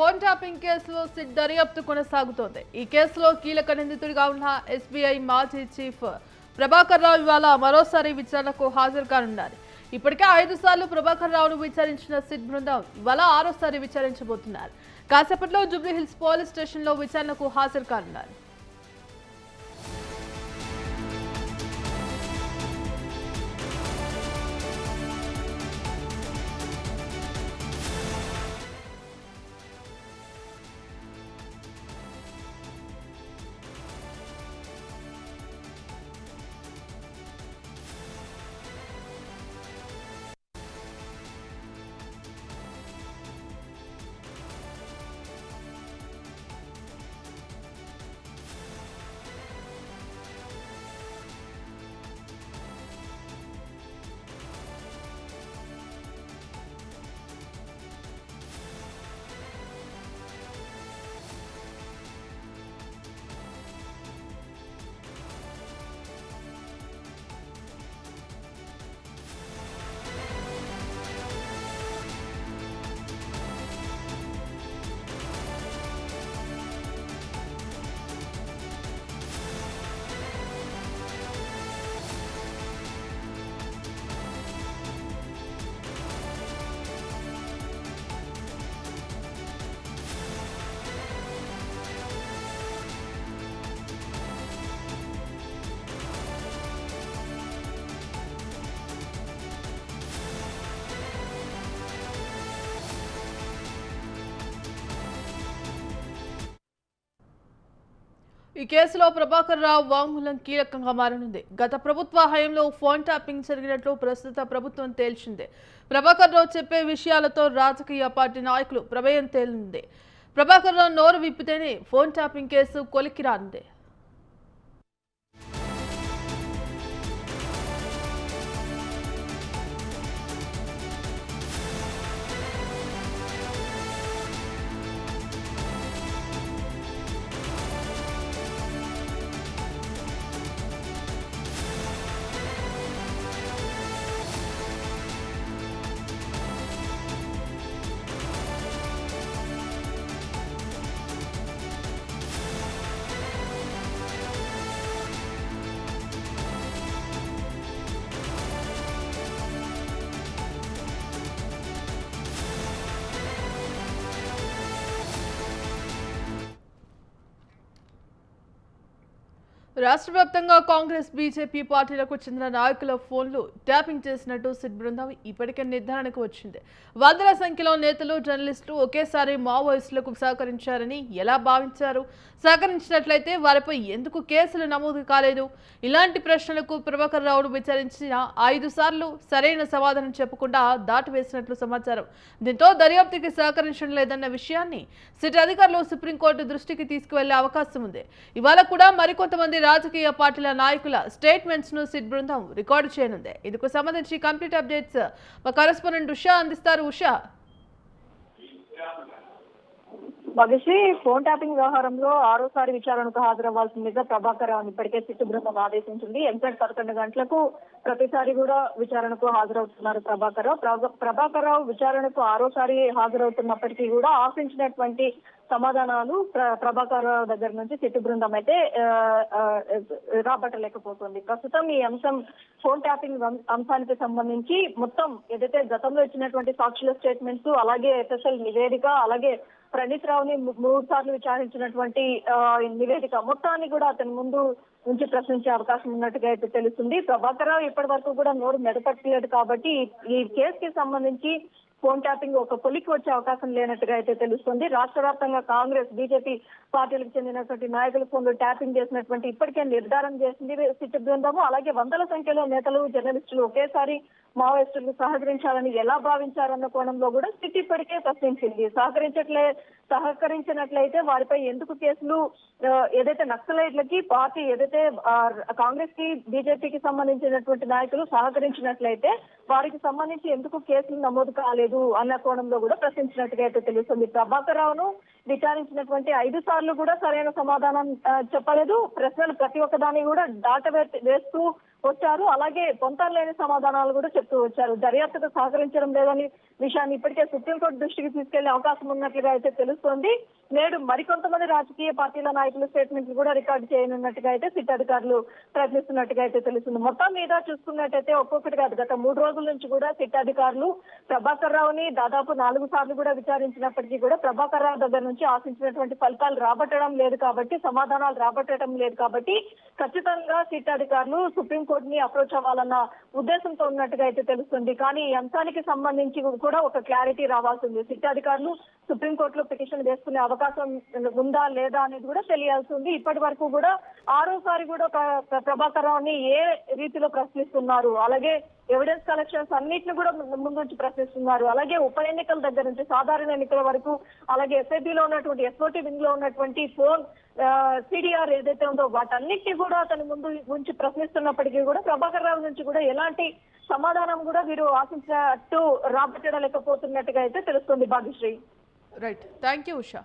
Phone tapping కేసులో SIT దర్యాప్తు కొనసాగుతోంది. ఈ కేసులో కీలక నిందితుడిగా ఉన్న ఎస్బీఐ మాజీ చీఫ్ ప్రభాకర్ రావు ఇవాళ మరోసారి విచారణకు హాజరు కానున్నారు. ఇప్పటికే 5 సార్లు ప్రభాకర్ రావును విచారించిన సిట్ బృందం ఇవాళ 6వ విచారించబోతున్నారు. కాసేపట్లో జూబ్లీహిల్స్ పోలీస్ స్టేషన్లో విచారణకు హాజరు కానున్నారు. ఈ కేసులో ప్రభాకర్ రావు వాంగ్మూలం కీలకంగా మారనుంది. గత ప్రభుత్వ హయాంలో ఫోన్ ట్యాపింగ్ జరిగినట్లు ప్రస్తుత ప్రభుత్వం తేల్చింది. ప్రభాకర్ రావు చెప్పే విషయాలతో రాజకీయ పార్టీ నాయకులు ప్రమేయం తేలింది. ప్రభాకర్ రావు నోరు విప్పితేనే ఫోన్ ట్యాపింగ్ కేసు కొలిక్కి రానుంది. రాష్ట్ర వ్యాప్తంగా కాంగ్రెస్, బీజేపీ పార్టీలకు చెందిన నాయకుల ఫోన్లు ట్యాపింగ్ చేసినట్టు సిట్ బృందం ఇప్పటికే నిర్ధారణకు వచ్చింది. వందల సంఖ్యలో నేతలు, జర్నలిస్టులు ఒకేసారి మావోయిస్టులకు సహకరించారని ఎలా భావించారు? సహకరించినట్లయితే వారిపై ఎందుకు కేసులు నమోదు కాలేదు? ఇలాంటి ప్రశ్నలకు ప్రభాకర్ రావును విచారించిన 5 సార్లు సరైన సమాధానం చెప్పకుండా దాటివేసినట్లు సమాచారం. దీంతో దర్యాప్తుకి సహకరించడం లేదన్న విషయాన్ని సిట్ అధికారులు సుప్రీంకోర్టు దృష్టికి తీసుకువెళ్లే అవకాశం ఉంది. ఇవాళ కూడా మరికొంతమంది రాజకీయ పార్టీల నాయకుల స్టేట్మెంట్స్ ను సిట్ బృందం రికార్డు చేయనుంది. ఇందుకు సంబంధించి కంప్లీట్ అప్డేట్స్ మా కరెస్పాండెంట్ ఉషా అందిస్తారు. ఉషా, భగశ్రీ, ఫోన్ ట్యాపింగ్ వ్యవహారంలో 6వ విచారణకు హాజరవ్వాల్సిందిగా ప్రభాకర్ రావు ఇప్పటికే సిట్టు బృందం ఆదేశించింది. ఎగ్జాక్ట్ 11 గంటలకు ప్రతిసారి కూడా విచారణకు హాజరవుతున్నారు ప్రభాకర్ రావు. ప్రభాకర్ రావు విచారణకు 6వ హాజరవుతున్నప్పటికీ కూడా ఆశించినటువంటి సమాధానాలు ప్రభాకర్ రావు దగ్గర నుంచి సిట్టు బృందం అయితే రాబట్టలేకపోతుంది. ప్రస్తుతం ఈ అంశం ఫోన్ ట్యాపింగ్ అంశానికి సంబంధించి మొత్తం ఏదైతే గతంలో ఇచ్చినటువంటి సాక్షుల స్టేట్మెంట్స్, అలాగే ఎస్ఎస్ఎల్ నివేదిక, అలాగే ప్రణీత్ రావుని 3 సార్లు విచారించినటువంటి నివేదిక మొత్తాన్ని కూడా అతని ముందు నుంచి ప్రశ్నించే అవకాశం ఉన్నట్టుగా అయితే తెలుస్తుంది. ప్రభాకర్ రావు ఇప్పటి వరకు కూడా నోరు మెదపట్టలేదు కాబట్టి ఈ కేసుకి సంబంధించి ఫోన్ ట్యాపింగ్ ఒక కొలికి వచ్చే అవకాశం లేనట్టుగా అయితే తెలుస్తుంది. రాష్ట్ర వ్యాప్తంగా కాంగ్రెస్, బీజేపీ పార్టీలకు చెందినటువంటి నాయకుల ఫోన్లు ట్యాపింగ్ చేసినటువంటి ఇప్పటికే నిర్ధారణ చేసింది సిట్ బృందము. అలాగే వందల సంఖ్యలో నేతలు, జర్నలిస్టులు ఒకేసారి మావోయిస్టులకు సహకరించాలని ఎలా భావించారన్న కోణంలో కూడా సిట్ ఇప్పటికే ప్రశ్నించింది. సహకరించినట్లయితే వారిపై ఎందుకు కేసులు, ఏదైతే నక్సలైట్లకి పార్టీ ఏదైతే కాంగ్రెస్ కి, బీజేపీకి సంబంధించినటువంటి నాయకులు సహకరించినట్లయితే వారికి సంబంధించి ఎందుకు కేసులు నమోదు కాలేదు అన్న కోణంలో కూడా ప్రశ్నించినట్టుగా అయితే తెలుస్తుంది. ప్రభాకర్ రావును విచారించినటువంటి 5 సార్లు కూడా సరైన సమాధానం చెప్పలేదు. ప్రశ్నలు ప్రతి ఒక్కదాన్ని కూడా వేస్తూ వచ్చారు. అలాగే పొంతనలేని సమాధానాలు కూడా చెప్తూ వచ్చారు. దర్యాప్తుకు సహకరించడం లేదని విషయాన్ని ఇప్పటికే సుప్రీంకోర్టు దృష్టికి తీసుకెళ్లే అవకాశం ఉన్నట్లుగా అయితే తెలుస్తోంది. నేడు మరికొంతమంది రాజకీయ పార్టీల నాయకుల స్టేట్మెంట్లు కూడా రికార్డు చేయనున్నట్టుగా అయితే సిట్ అధికారులు ప్రయత్నిస్తున్నట్టుగా అయితే తెలుస్తుంది. మొత్తం మీద చూసుకున్నట్టయితే ఒక్కొక్కటిగా గత 3 రోజుల నుంచి కూడా సిట్ అధికారులు ప్రభాకర్ రావుని దాదాపు 4 సార్లు కూడా విచారించినప్పటికీ కూడా ప్రభాకర్ రావు దగ్గర నుంచి ఆశించినటువంటి ఫలితాలు రాబట్టడం లేదు కాబట్టి, సమాధానాలు రాబట్టడం లేదు కాబట్టి ఖచ్చితంగా సిట్ అధికారులు సుప్రీంకోర్టుని అప్రోచ్ అవ్వాలన్న ఉద్దేశంతో ఉన్నట్టుగా అయితే తెలుస్తుంది. కానీ ఈ అంశానికి సంబంధించి కూడా ఒక క్లారిటీ రావాల్సింది. సిట్ అధికారులు సుప్రీంకోర్టులో పిటిషన్ వేసుకునే అవకాశం ఉందా లేదా అనేది కూడా తెలియాల్సి ఉంది. ఇప్పటి వరకు కూడా 6సారి కూడా ప్రభాకర్ రావుని ఏ రీతిలో ప్రశ్నిస్తున్నారు, అలాగే ఎవిడెన్స్ కలెక్షన్స్ అన్నిటిని కూడా ముందుంచి ప్రశ్నిస్తున్నారు. అలాగే ఉప ఎన్నికల దగ్గర నుంచి సాధారణ ఎన్నికల వరకు, అలాగే ఎస్ఐబిలో ఉన్నటువంటి ఎస్ఓటి వింగ్ లో ఉన్నటువంటి ఫోన్ సిడిఆర్ ఏదైతే ఉందో వాటన్నిటిని కూడా అతని ముందు ఉంచి ప్రశ్నిస్తున్నప్పటికీ కూడా ప్రభాకర్ రావు నుంచి కూడా ఎలాంటి సమాధానం కూడా వీరు ఆశించినట్టు రాబట్టలేకపోతున్నట్టుగా అయితే తెలుస్తుంది Bhagyashree. Right, thank you Usha.